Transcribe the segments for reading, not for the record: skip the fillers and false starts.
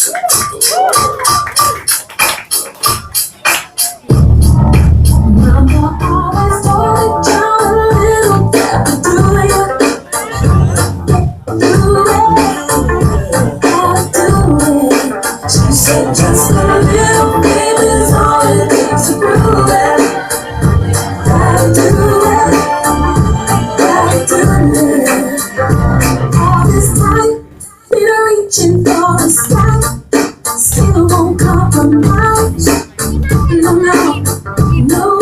Mama always told me, "John, a little got to do it, do it, gotta do it." She said, "Just a little baby's all it takes to prove it. Gotta do it, gotta do it." All this time, we're reaching for the sky. Still won't compromise. No, no, no.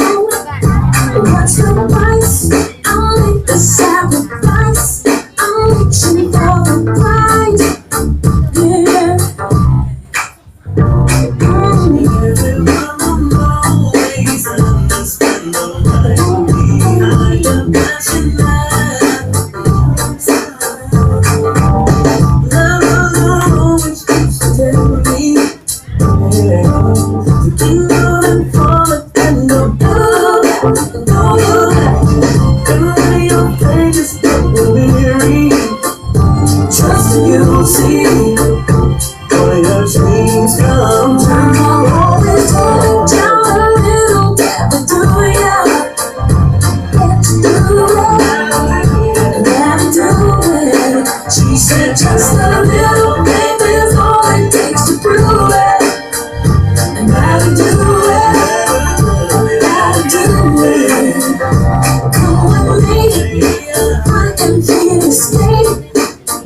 What's the price? I'll make the sacrifice. I'm reaching for the prize. Yeah. Everyone always understand the life behind the passion love always keeps telling me to do and for it and do your pages don't weary. Trust and you'll see all your dreams come true. Always going down a little bit, but do ya? Get to do it, gotta do it. She said, "Just a little baby is all it takes to prove it. And gotta do it, gotta do it." Come with me, I can feel the state.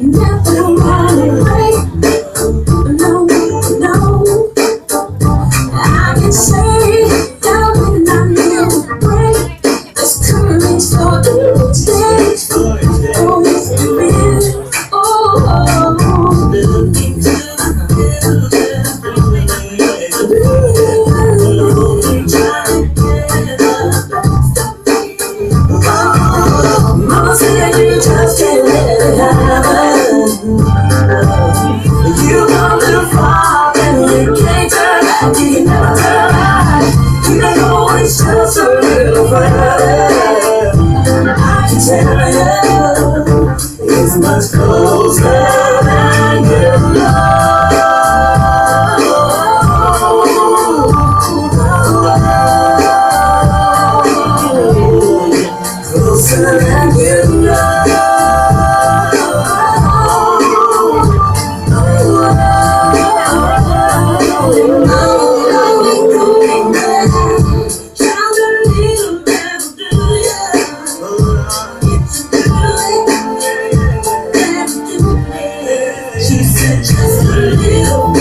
Never run away. No, no. I can say that when I need a break, there's courage for each day. Oh, it's real. Oh, Looking to the future, Mama said you just can't let it happen. You come too far and you can't turn back. You can never turn back. You can always just a little further. I can tell you, it's much closer than you closer than you She said, just a little